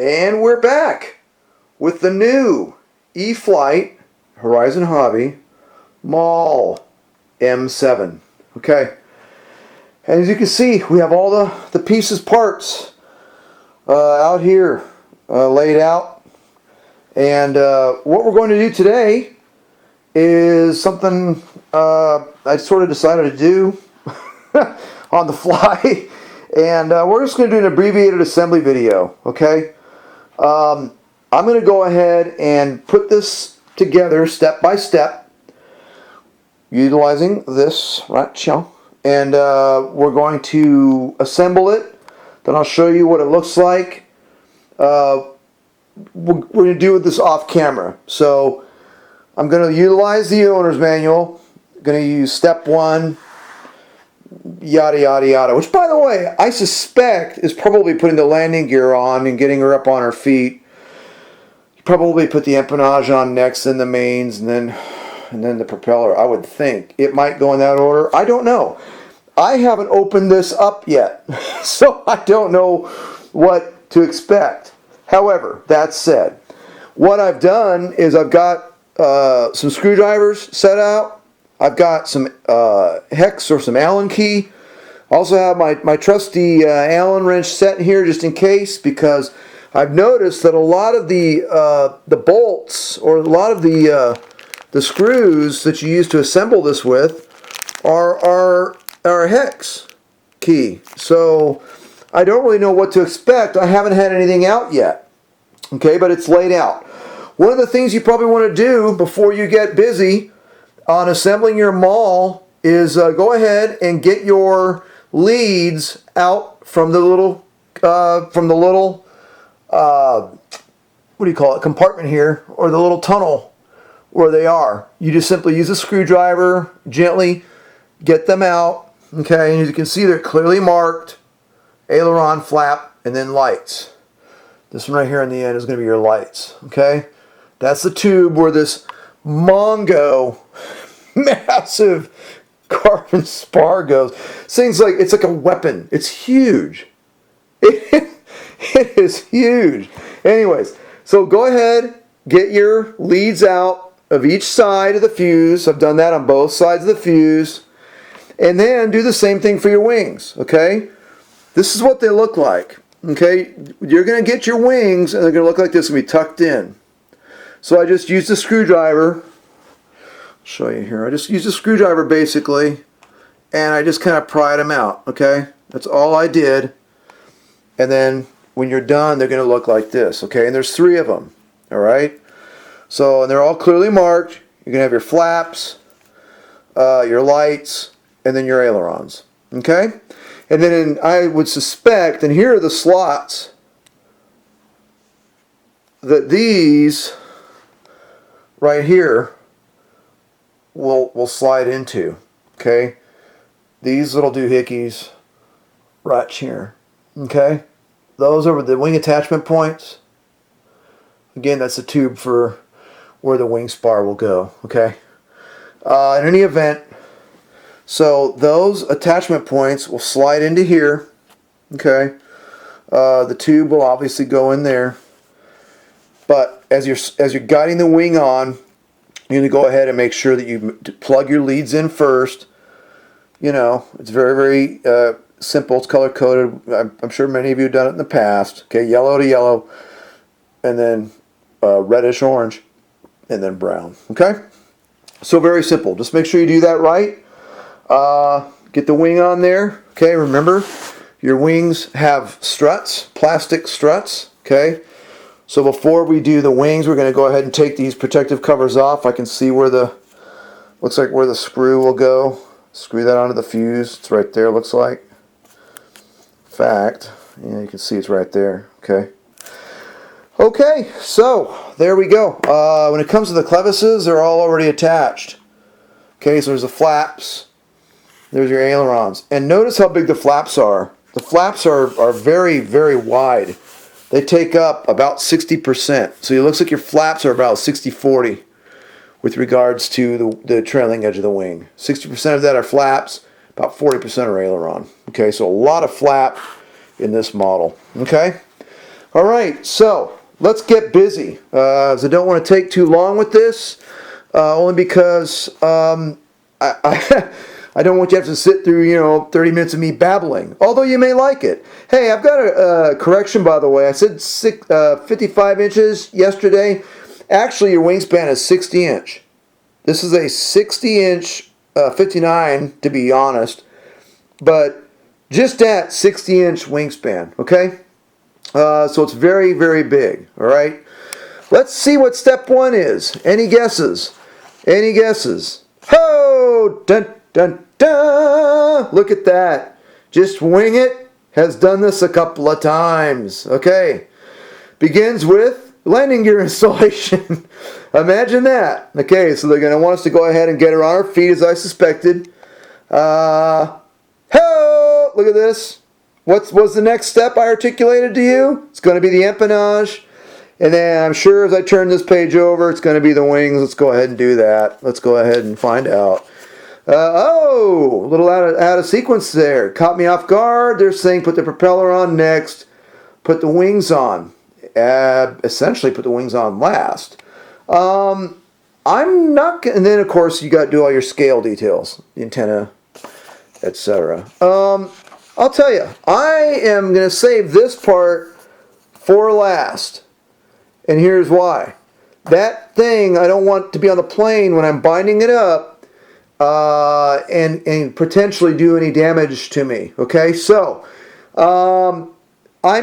And we're back with the new E-flite Horizon Hobby Maule M-7. Okay, and as you can see, we have all the pieces, parts out here laid out. And what we're going to do today is something I sort of decided to do on the fly. And we're just going to do an abbreviated assembly video, okay? I'm going to go ahead and put this together step by step, utilizing this right here. And we're going to assemble it. Then I'll show you what it looks like. We're going to do this off camera. So I'm going to utilize the owner's manual. I'm going to use step 1. Yada yada yada, which by the way I suspect is probably putting the landing gear on and getting her up on her feet. You probably put the empennage on next, and the mains, and then the propeller. I would think it might go in that order. I don't know. I haven't opened this up yet, so I don't know what to expect. However, that said, what I've done is I've got some screwdrivers set out. I've got some hex or some Allen key. I also have my trusty Allen wrench set here just in case, because I've noticed that a lot of the bolts, or a lot of the screws that you use to assemble this with are hex key. So I don't really know what to expect. I haven't had anything out yet. Okay, but it's laid out. One of the things you probably want to do before you get busy on assembling your maule is go ahead and get your leads out from the little what do you call it, compartment here, or the little tunnel where they are. You just simply use a screwdriver, gently get them out. Okay, and as you can see, they're clearly marked: aileron, flap, and then lights. This one right here on the end is going to be your lights. Okay, that's the tube where this Mongo massive carbon spar goes. Things like, it's like a weapon. It's huge. It is huge. Anyways, so go ahead, get your leads out of each side of the fuse. I've done that on both sides of the fuse. And then do the same thing for your wings. Okay, this is what they look like. Okay, you're going to get your wings, and they're going to look like this, and be tucked in. So I just used a screwdriver. I'll show you here. I just used a screwdriver basically, and I just kind of pried them out. Okay, that's all I did. And then when you're done, they're going to look like this. Okay, and there's 3 of them. All right. So, and they're all clearly marked. You're going to have your flaps, your lights, and then your ailerons. Okay, and then I would suspect, and here are the slots that these right here will slide into. Okay, these little doohickeys right here. Okay, those are the wing attachment points. Again, that's the tube for where the wing spar will go. Okay, in any event, so those attachment points will slide into here. Okay, the tube will obviously go in there. But as you're guiding the wing on, you need to go ahead and make sure that you plug your leads in first. You know, it's very, very simple. It's color coded. I'm sure many of you have done it in the past. Okay, yellow to yellow, and then reddish orange, and then brown. Okay, so very simple. Just make sure you do that right. Get the wing on there. Okay, remember your wings have struts, plastic struts. Okay. So before we do the wings, we're going to go ahead and take these protective covers off. I can see where looks like where the screw will go. Screw that onto the fuse. It's right there, looks like. In fact, yeah, you can see it's right there. Okay. Okay, so there we go. When it comes to the clevises, they're all already attached. Okay, so there's the flaps. There's your ailerons. And notice how big the flaps are. The flaps are very, very wide. They take up about 60%. So it looks like your flaps are about 60-40 with regards to the trailing edge of the wing. 60% of that are flaps, about 40% are aileron. Okay, so a lot of flap in this model. Okay, All right, so let's get busy. As I don't want to take too long with this, only because I don't want you to have to sit through 30 minutes of me babbling. Although you may like it. Hey, I've got a correction, by the way. I said 55 inches yesterday. Actually, your wingspan is 60 inch. This is a 60 inch 59 to be honest, but just at 60 inch wingspan. Okay. So it's very, very big, all right? Let's see what step one is. Any guesses? Any guesses? Ho! Dun, dun, dun! Look at that. Just Wing It has done this a couple of times. Okay. Begins with landing gear installation. Imagine that. Okay, so they're going to want us to go ahead and get her on her feet, as I suspected. Ho! Look at this. What was the next step I articulated to you? It's going to be the empennage. And then I'm sure as I turn this page over, it's going to be the wings. Let's go ahead and do that. Let's go ahead and find out. A little out of sequence there. Caught me off guard. They're saying put the propeller on next. Put the wings on. Essentially put the wings on last. I'm not... And then, of course, you got to do all your scale details. The antenna, etc. I'll tell you, I am going to save this part for last. And here's why. That thing, I don't want to be on the plane when I'm binding it up and potentially do any damage to me. Okay, so I'm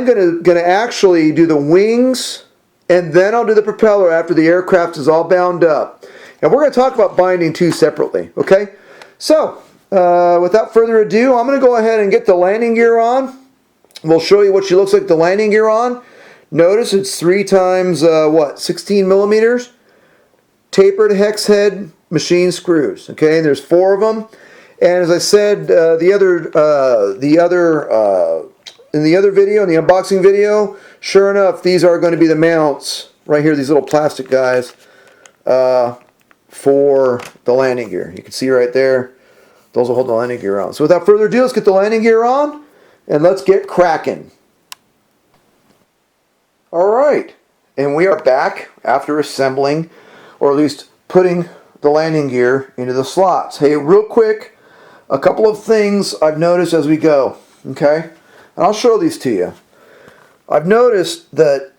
going to actually do the wings and then I'll do the propeller after the aircraft is all bound up. And we're going to talk about binding too separately. Okay, so... without further ado, I'm going to go ahead and get the landing gear on. We'll show you what she looks like with the landing gear on. Notice it's 3 times 16 millimeters. Tapered hex head machine screws. Okay, and there's 4 of them. And as I said, in the other video, in the unboxing video, sure enough, these are going to be the mounts right here. These little plastic guys for the landing gear. You can see right there. Those will hold the landing gear on. So without further ado, let's get the landing gear on and let's get cracking. Alright, and we are back after assembling, or at least putting the landing gear into the slots. Hey, real quick, a couple of things I've noticed as we go. Okay? And I'll show these to you. I've noticed that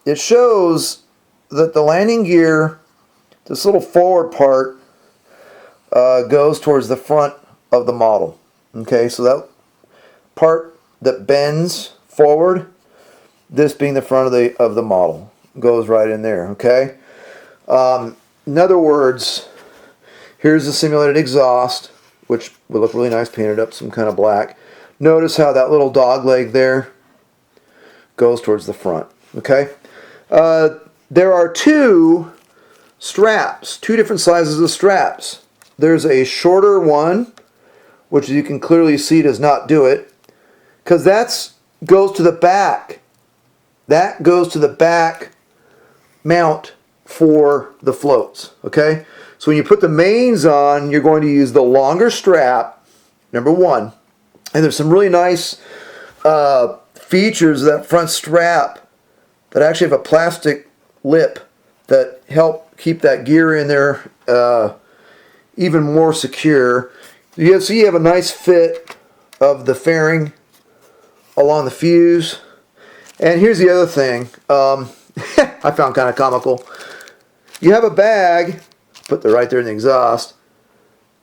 it shows that the landing gear, this little forward part, goes towards the front of the model. Okay, so that part that bends forward, this being the front of the model, goes right in there. Okay. In other words, here's the simulated exhaust, which will look really nice painted up some kind of black. Notice how that little dog leg there goes towards the front. Okay. There are 2 straps, 2 different sizes of straps. There's a shorter one, which you can clearly see does not do it, because that goes to the back. That goes to the back mount for the floats. Okay, so when you put the mains on, you're going to use the longer strap, number 1, and there's some really nice features of that front strap that actually have a plastic lip that help keep that gear in there even more secure. So you have a nice fit of the fairing along the fuse. And here's the other thing I found kind of comical. You have a bag, put it right there in the exhaust,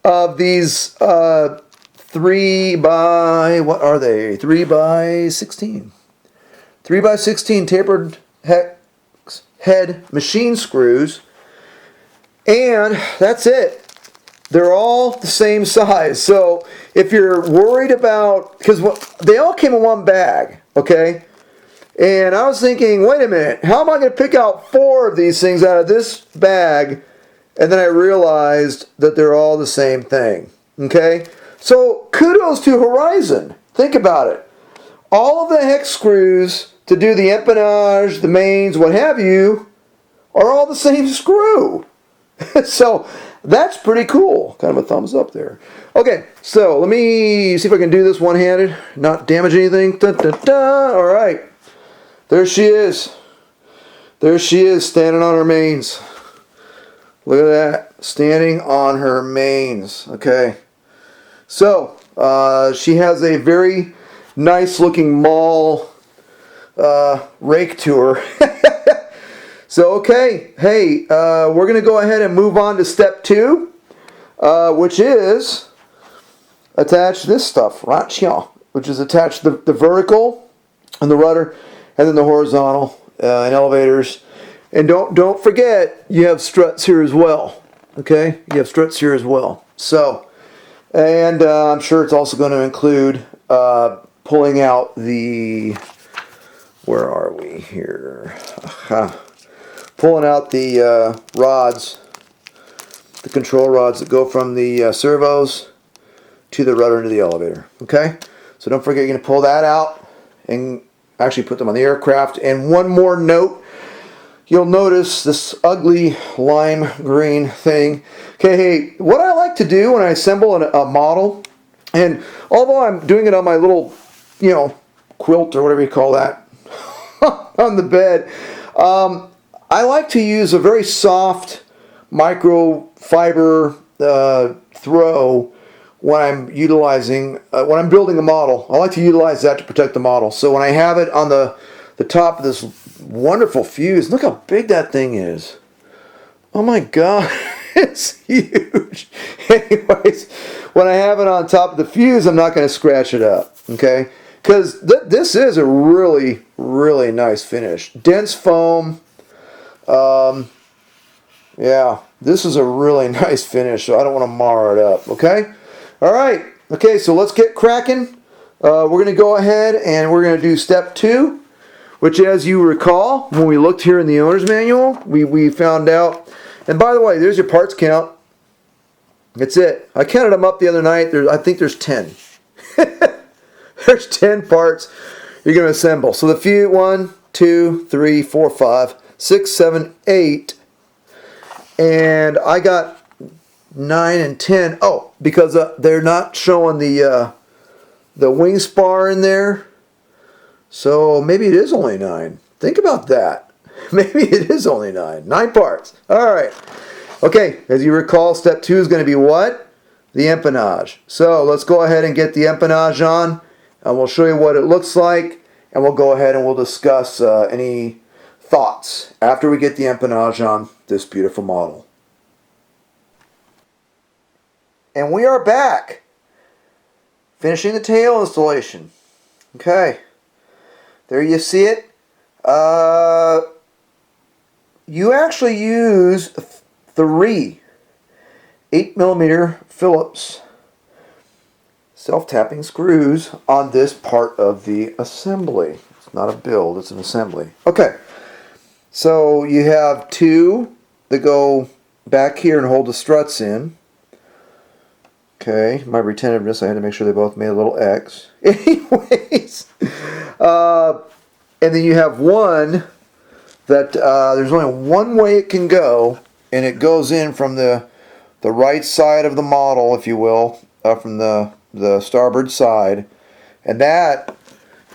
of these 3 by, what are they? 3 by 16. 3 by 16 tapered head machine screws. And that's it. They're all the same size. So if you're worried about, because they all came in one bag, okay? And I was thinking, wait a minute, how am I going to pick out 4 of these things out of this bag? And then I realized that they're all the same thing, okay? So kudos to Horizon. Think about it. All of the hex screws to do the empennage, the mains, what have you, are all the same screw. So that's pretty cool. Kind of a thumbs up there. Okay, so let me see if I can do this one-handed, not damage anything. Dun, dun, dun. All right. There she is. There she is, standing on her mains. Look at that, standing on her mains. Okay. So, she has a very nice looking Maule rake to her. So, okay. Hey, we're going to go ahead and move on to step 2, which is attach this stuff right here, which is attach the vertical and the rudder, and then the horizontal and elevators. And don't forget, you have struts here as well. Okay, you have struts here as well. So, and I'm sure it's also going to include pulling out the, where are we here? Pulling out the rods, the control rods that go from the servos to the rudder into the elevator. Okay, so don't forget, you're going to pull that out and actually put them on the aircraft. And one more note, you'll notice this ugly lime green thing. Okay, hey, what I like to do when I assemble a model, and although I'm doing it on my little, you know, quilt or whatever you call that, on the bed, I like to use a very soft microfiber throw when I'm utilizing, when I'm building a model. I like to utilize that to protect the model. So when I have it on the top of this wonderful fuse, look how big that thing is. Oh my God, it's huge. Anyways, when I have it on top of the fuse, I'm not going to scratch it up, okay? Because this is a really, really nice finish. Dense foam. Yeah, this is a really nice finish, so I don't want to mar it up, okay? All right, okay, so let's get cracking. We're going to go ahead and we're going to do step 2, which, as you recall, when we looked here in the owner's manual, we found out, and by the way, there's your parts count. That's it. I counted them up the other night. I think there's 10. There's 10 parts you're going to assemble. So the fuse, 1, 2, 3, 4, 5, 6, 7, 8, and I got 9 and 10. Oh, because they're not showing the wing spar in there. So maybe it is only 9. Think about that. Maybe it is only 9. 9 parts. All right. Okay, as you recall, step 2 is going to be what? The empennage. So let's go ahead and get the empennage on, and we'll show you what it looks like, and we'll go ahead and we'll discuss any thoughts after we get the empennage on this beautiful model. And we are back, finishing the tail installation. Okay, there you see it. You actually use 3 8mm Phillips self-tapping screws on this part of the assembly. It's not a build, it's an assembly. Okay, so you have 2 that go back here and hold the struts in. Okay, my retentiveness, I had to make sure they both made a little X. Anyways, and then you have one that there's only one way it can go, and it goes in from the right side of the model, if you will, from the starboard side, and that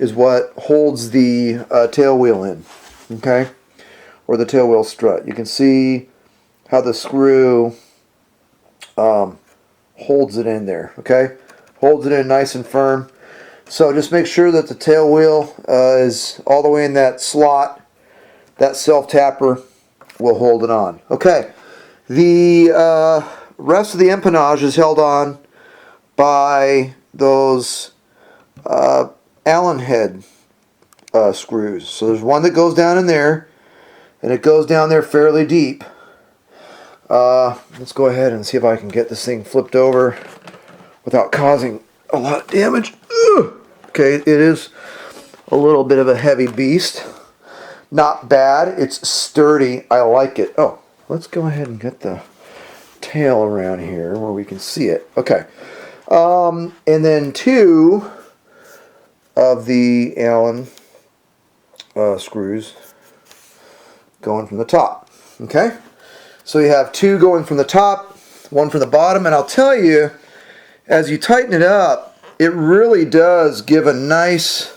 is what holds the tail wheel in, okay, or the tail wheel strut. You can see how the screw holds it in there, okay, holds it in nice and firm. So just make sure that the tail wheel is all the way in that slot. That self-tapper will hold it on. Okay, the rest of the empennage is held on by those Allen head screws. So there's one that goes down in there, and it goes down there fairly deep. Let's go ahead and see if I can get this thing flipped over without causing a lot of damage. Ugh. Okay, it is a little bit of a heavy beast. Not bad. It's sturdy. I like it. Oh, let's go ahead and get the tail around here where we can see it. Okay. And then 2 of the Allen screws going from the top. Okay. So you have 2 going from the top, 1 from the bottom, and I'll tell you, as you tighten it up, it really does give a nice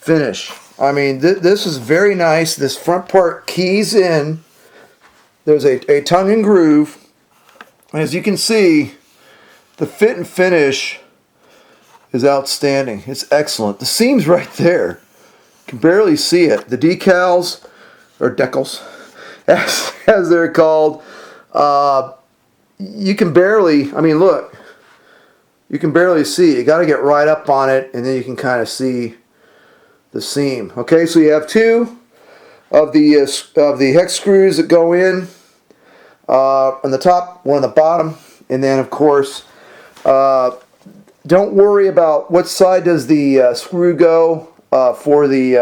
finish. I mean, this is very nice. This front part keys in. There's a tongue and groove. As you can see, the fit and finish is outstanding. It's excellent. The seam's right there. You can barely see it. The decals, or decals, as they're called, you can barely, I mean, look, you can barely see. You got to get right up on it, and then you can kind of see the seam. Okay, so you have two of the hex screws that go in on the top, one on the bottom, and then of course, don't worry about what side does the screw go for the.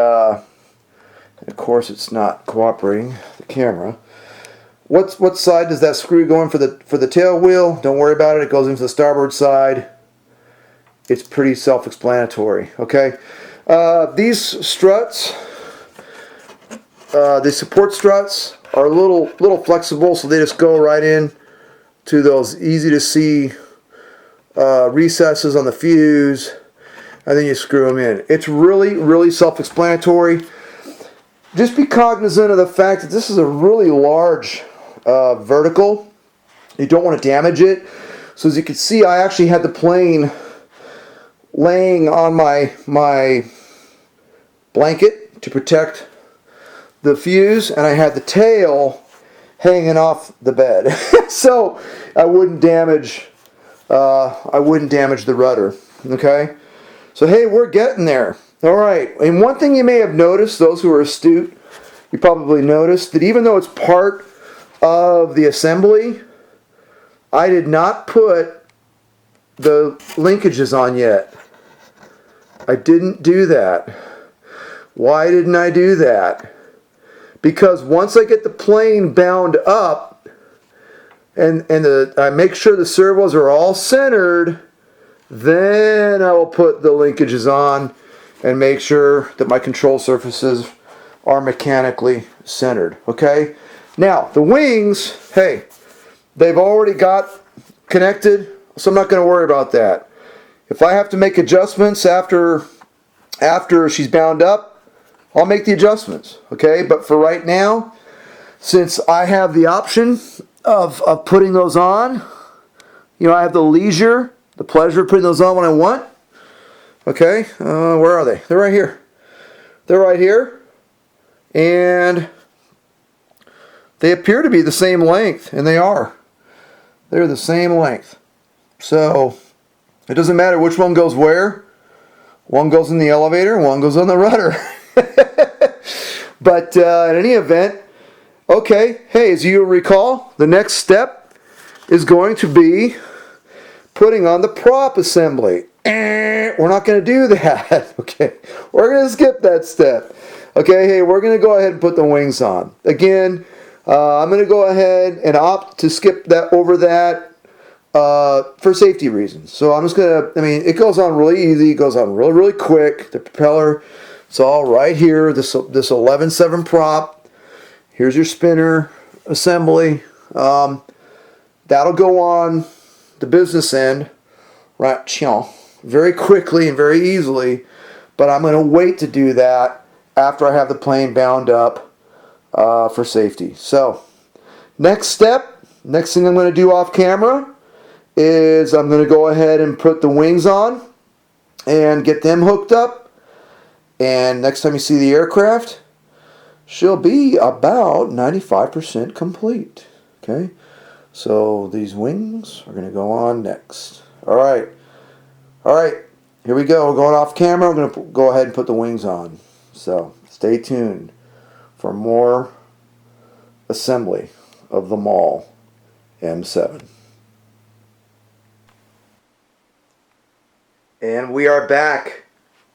Of course, it's not cooperating, the camera. What side does that screw go in for the tail wheel? Don't worry about it. It goes into the starboard side. It's pretty self-explanatory. Okay. These struts, the support struts, are a little flexible, so they just go right in to those easy to see recesses on the fuse, and then you screw them in. It's really self-explanatory. Just be cognizant of the fact that this is a really large vertical. You don't want to damage it. So as you can see, I actually had the plane laying on my blanket to protect the fuse, and I had the tail hanging off the bed, so I wouldn't damage the rudder. Okay, so hey, we're getting there. All right, and one thing you may have noticed, those who are astute, you probably noticed that even though it's part of the assembly, I did not put the linkages on yet. I didn't do that. Why didn't I do that? Because once I get the plane bound up and I make sure the servos are all centered, then I will put the linkages on and make sure that my control surfaces are mechanically centered. Okay? Now, the wings, hey, they've already got connected, so I'm not going to worry about that. If I have to make adjustments after she's bound up, I'll make the adjustments, okay? But for right now, since I have the option of putting those on, you know, I have the leisure, the pleasure of putting those on when I want. Okay, where are they? They're right here. They're right here. And they appear to be the same length, and they are. They're the same length. So it doesn't matter which one goes where. One goes in the elevator, one goes on the rudder. But in any event, okay, hey, as you recall, the next step is going to be putting on the prop assembly. We're not going to do that. Okay, we're going to skip that step. Okay, hey, we're going to go ahead and put the wings on. Again, I'm going to go ahead and opt to skip that over that for safety reasons. So I'm just going to, I mean, it goes on really easy. It goes on really quick. The propeller, it's all right here. This 11.7 prop. Here's your spinner assembly. That'll go on the business end, right? Very quickly and very easily. But I'm going to wait to do that after I have the plane bound up for safety. So, next step, next thing I'm going to do off camera is I'm going to go ahead and put the wings on and get them hooked up. And next time you see the aircraft, she'll be about 95% complete. Okay, so these wings are going to go on next. All right, here we go. We're going off camera. We're going to go ahead and put the wings on. So stay tuned for more assembly of the Maule M-7. And we are back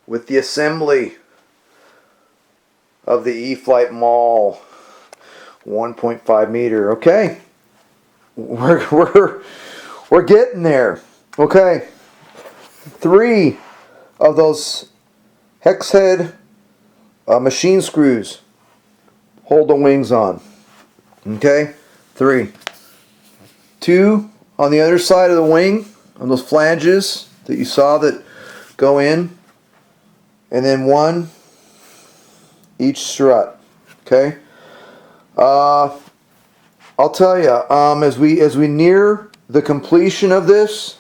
with the assembly of the E-flite Maule 1.5 meter. Okay, we're getting there. Okay, 3 of those hex head machine screws hold the wings on. Okay, 3. 2 on the other side of the wing, on those flanges that you saw that go in, and then 1 each strut. Okay. I'll tell you, as we near the completion of this,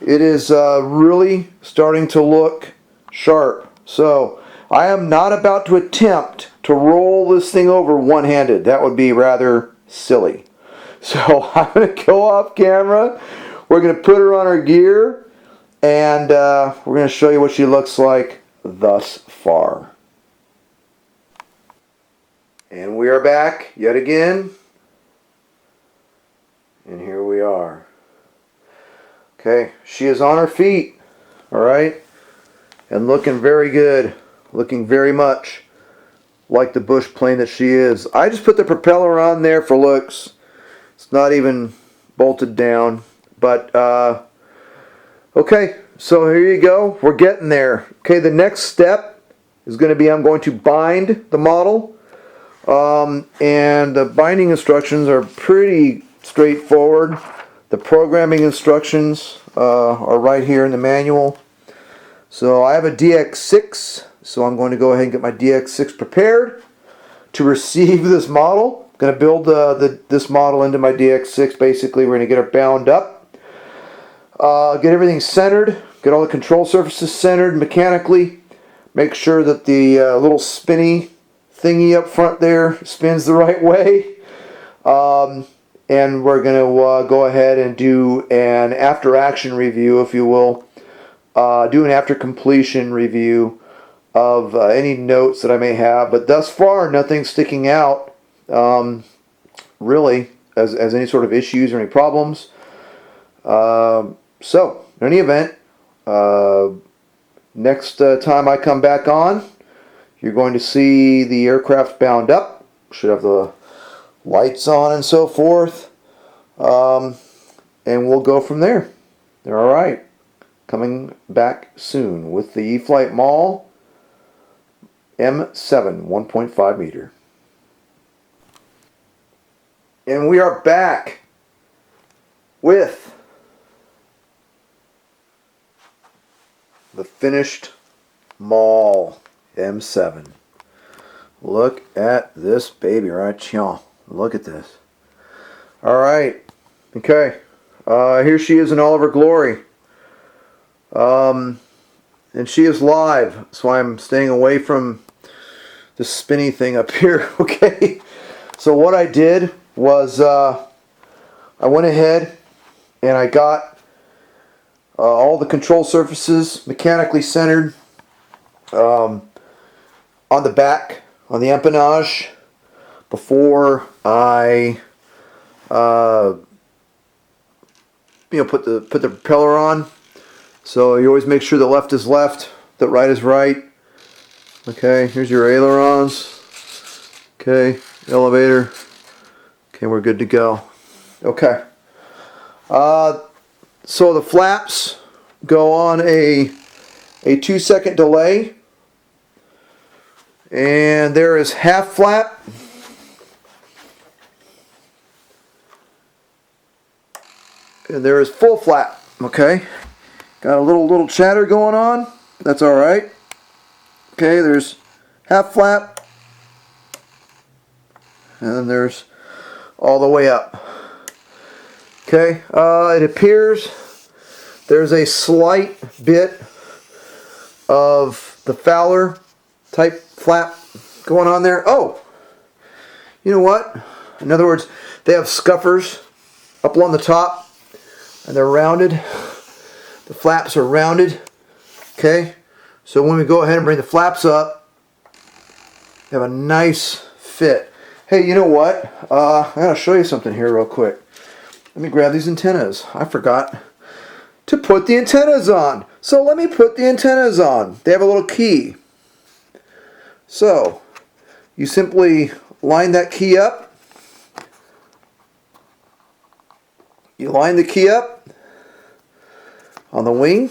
it is really starting to look sharp. So I am not about to attempt to roll this thing over one-handed. That would be rather silly. So I'm going to go off camera. We're going to put her on her gear, and we're going to show you what she looks like thus far. And we are back yet again. And here we are. Okay, she is on her feet. Alright? And looking very good. Looking very much like the bush plane that she is. I just put the propeller on there for looks. It's not even bolted down. But, okay, so here you go. We're getting there. Okay, the next step is going to be I'm going to bind the model. And the binding instructions are pretty straightforward. The programming instructions are right here in the manual. So I have a DX6, so I'm going to go ahead and get my DX6 prepared to receive this model. I'm going to build this model into my DX6. Basically, we're going to get her bound up, get everything centered, get all the control surfaces centered mechanically, make sure that the little spinny thingy up front there spins the right way. And we're going to go ahead and do an after action review, if you will. Do an after completion review of any notes that I may have. But thus far, nothing's sticking out really as any sort of issues or any problems. So, in any event, next time I come back on, you're going to see the aircraft bound up. Should have the lights on and so forth. And we'll go from there. Alright. Coming back soon with the E-flite Maule M-7 1.5 meter. And we are back with the finished Maule M-7. Look at this baby right here. Look at this. Alright. Okay. Here she is in all of her glory. And she is live, so I'm staying away from this spinny thing up here. Okay. So what I did was I went ahead and I got all the control surfaces mechanically centered on the back, on the empennage, before I put the propeller on. So you always make sure the left is left, the right is right. Okay, here's your ailerons. Okay, elevator. Okay, we're good to go. Okay. So the flaps go on a 2-second delay. And there is half flap. And there is full flap. Okay. Got a little chatter going on. That's alright. Okay, there's half flap. And then there's all the way up. Okay, it appears there's a slight bit of the Fowler type flap going on there. Oh, you know what? In other words, they have scuffers up along the top and they're rounded. The flaps are rounded. Okay, so when we go ahead and bring the flaps up, they have a nice fit. Hey, you know what? I gotta show you something here real quick. Let me grab these antennas. I forgot to put the antennas on. So let me put the antennas on. They have a little key. So you simply line that key up. You line the key up on the wing.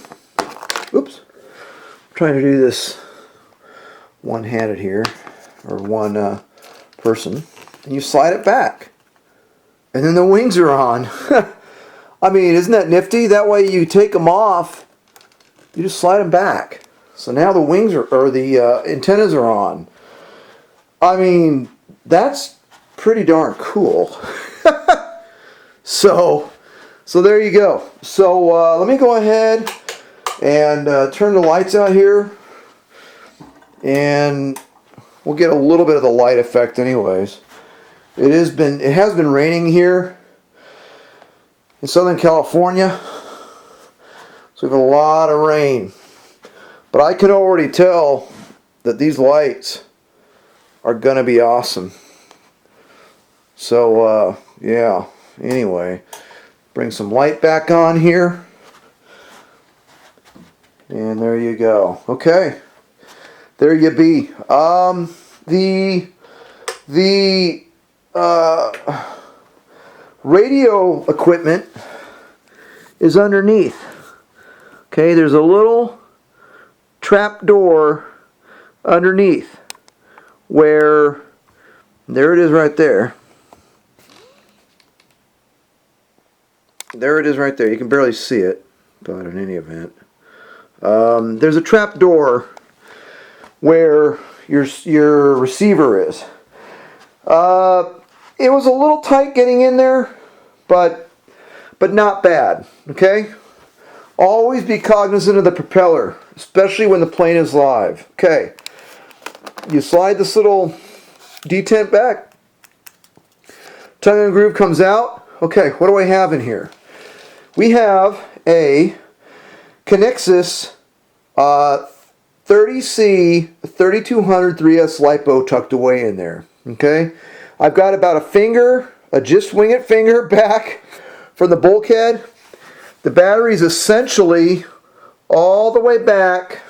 Oops. I'm trying to do this one-handed here, or one person. And you slide it back. And then the wings are on. I mean, isn't that nifty? That way you take them off, you just slide them back. So now the wings are, or the antennas are on. I mean, that's pretty darn cool. So there you go. So let me go ahead and turn the lights out here, and we'll get a little bit of the light effect anyways. It has been raining here in Southern California, so we have a lot of rain. But I can already tell that these lights are gonna be awesome. So yeah, anyway, bring some light back on here, and there you go. Okay, there you be. The radio equipment is underneath. Okay, there's a little trap door underneath where, there it is right there. There it is right there. You can barely see it, but in any event, there's a trap door where your receiver is. It was a little tight getting in there, but not bad. Okay, always be cognizant of the propeller, especially when the plane is live. Okay, you slide this little detent back, tongue and groove comes out. Okay, what do I have in here? We have a Connexus 30C 3200 3S LiPo tucked away in there. Okay, I've got about a finger, a just wing it finger back from the bulkhead. The battery is essentially all the way back.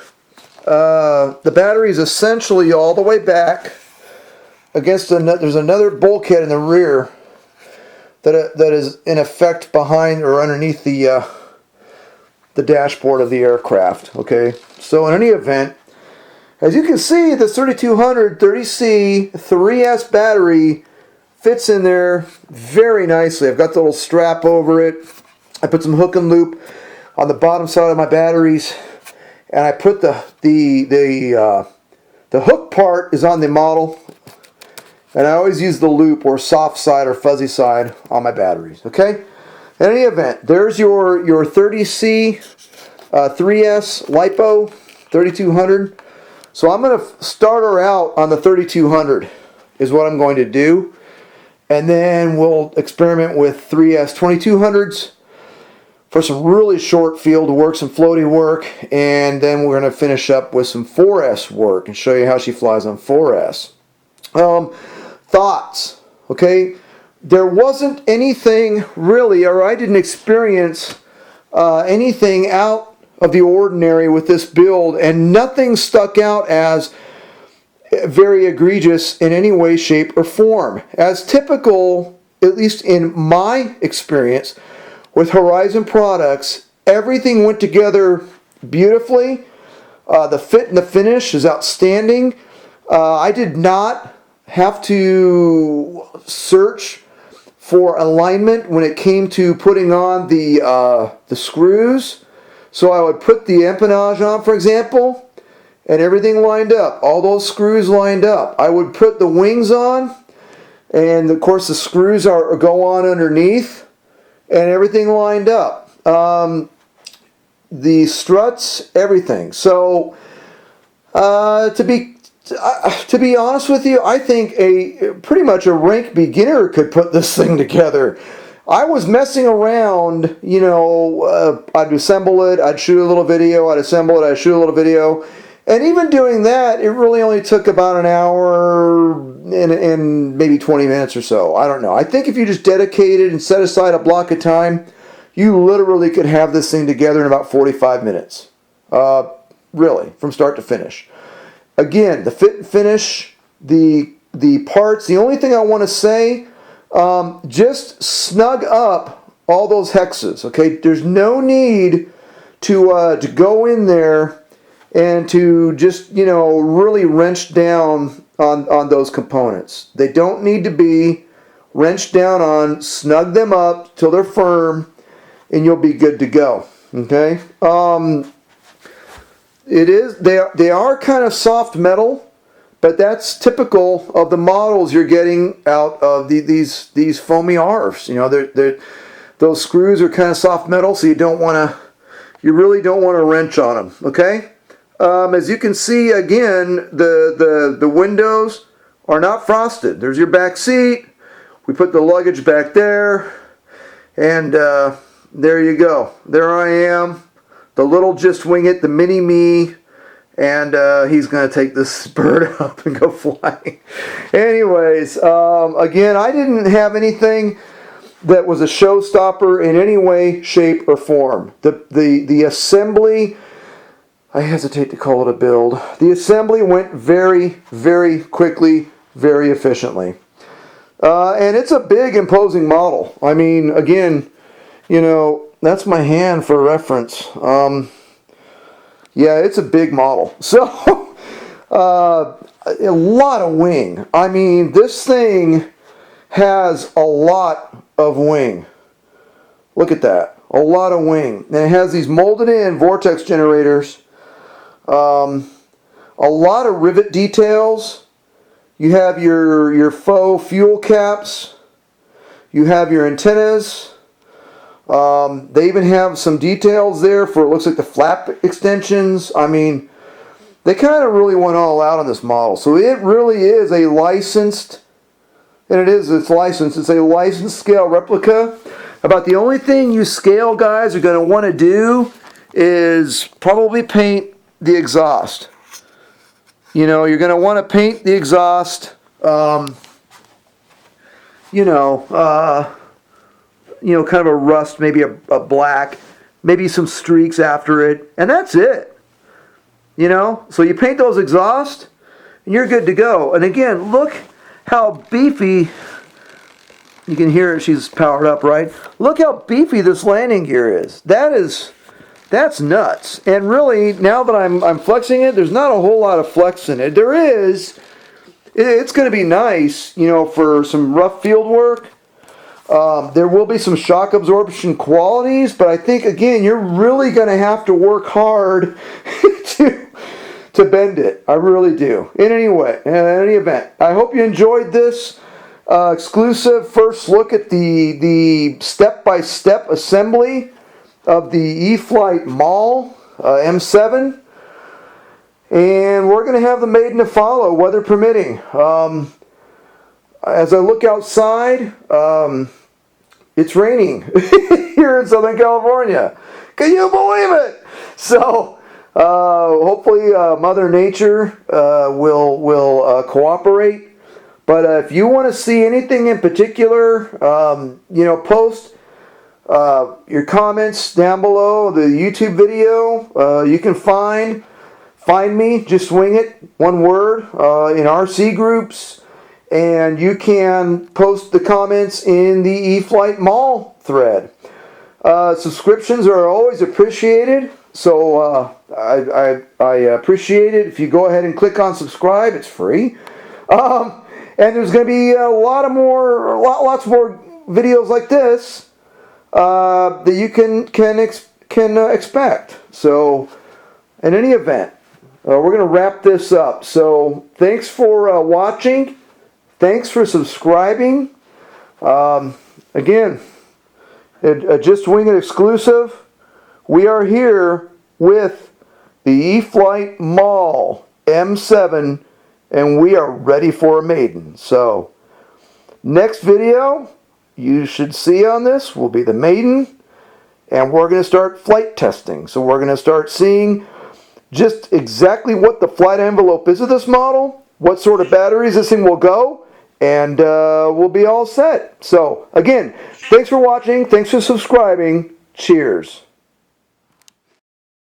The battery is essentially all the way back against there's another bulkhead in the rear that is in effect behind or underneath the dashboard of the aircraft. Okay, so in any event, as you can see, the 3200 30C 3S battery fits in there very nicely. I've got the little strap over it. I put some hook and loop on the bottom side of my batteries, and I put the hook part is on the model, and I always use the loop or soft side or fuzzy side on my batteries. Okay, in any event, there's your 30C 3S LiPo 3200. So I'm going to start her out on the 3200 is what I'm going to do, and then we'll experiment with 3S 2200s for some really short field work, some floaty work, and then we're going to finish up with some 4S work and show you how she flies on 4S. Thoughts, okay? There wasn't anything really, or I didn't experience anything out of the ordinary with this build, and nothing stuck out as very egregious in any way, shape, or form. As typical, at least in my experience with Horizon products, everything went together beautifully. The fit and the finish is outstanding. I did not have to search for alignment when it came to putting on the screws. So I would put the empennage on, for example, and everything lined up. All those screws lined up. I would put the wings on, and of course the screws go on underneath, and everything lined up. The struts, everything. So to be honest with you, I think pretty much a rank beginner could put this thing together. I was messing around, you know, I'd assemble it, I'd shoot a little video, I'd assemble it, I'd shoot a little video. And even doing that, it really only took about an hour and maybe 20 minutes or so. I don't know. I think if you just dedicated and set aside a block of time, you literally could have this thing together in about 45 minutes. Really, from start to finish. Again, the fit and finish, the parts, the only thing I want to say, just snug up all those hexes, okay? There's no need to go in there and to just, you know, really wrench down on those components. They don't need to be wrenched down on. Snug them up till they're firm, and you'll be good to go, okay? It is. They are kind of soft metal, but that's typical of the models you're getting out of these foamy R's. You know, those screws are kind of soft metal, so you really don't want to wrench on them. Okay. As you can see, again, the windows are not frosted. There's your back seat. We put the luggage back there, and there you go. There I am, the little Just Wing It, the mini me, and he's going to take this bird up and go flying. Anyways, again, I didn't have anything that was a showstopper in any way, shape, or form. The assembly, I hesitate to call it a build. The assembly went very, very quickly, very efficiently. And it's a big, imposing model. I mean, again, you know, that's my hand for reference. Yeah, it's a big model. So, a lot of wing. I mean, this thing has a lot of wing. Look at that. A lot of wing. And it has these molded in vortex generators. A lot of rivet details. You have your faux fuel caps. You have your antennas. They even have some details there for, it looks like, the flap extensions. I mean, they kind of really went all out on this model. So it really is a licensed, and it's licensed. It's a licensed scale replica. About the only thing you scale guys are going to want to do is probably paint the exhaust. You know, you're going to want to paint the exhaust, kind of a rust, maybe a black, maybe some streaks after it, and that's it. You know, so you paint those exhaust, and you're good to go. And again, look how beefy, you can hear it, she's powered up, right? Look how beefy this landing gear is. That's nuts. And really, now that I'm flexing it, there's not a whole lot of flex in it. There is. It's going to be nice, you know, for some rough field work. There will be some shock absorption qualities, but I think, again, you're really going to have to work hard to bend it. I really do. In any event, I hope you enjoyed this exclusive first look at the step-by-step assembly of the E-flite Maule M-7, and we're going to have the maiden to follow, weather permitting. As I look outside, it's raining here in Southern California. Can you believe it? So hopefully Mother Nature will cooperate. But if you want to see anything in particular, post your comments down below the YouTube video. You can find me, Just Wing It, one word, in RC groups, and you can post the comments in the E-flite Maule thread. Subscriptions are always appreciated, so I appreciate it if you go ahead and click on subscribe. It's free, and there's going to be lots more videos like this that you can expect. So, in any event, we're going to wrap this up. So, thanks for watching. Thanks for subscribing. Again, a Just Wing It exclusive. We are here with the E-flite Maule M-7, and we are ready for a maiden. So, next video you should see on this will be the maiden, and we're going to start flight testing. So we're going to start seeing just exactly what the flight envelope is of this model, what sort of batteries this thing will go, and we'll be all set. So again, thanks for watching, thanks for subscribing, cheers.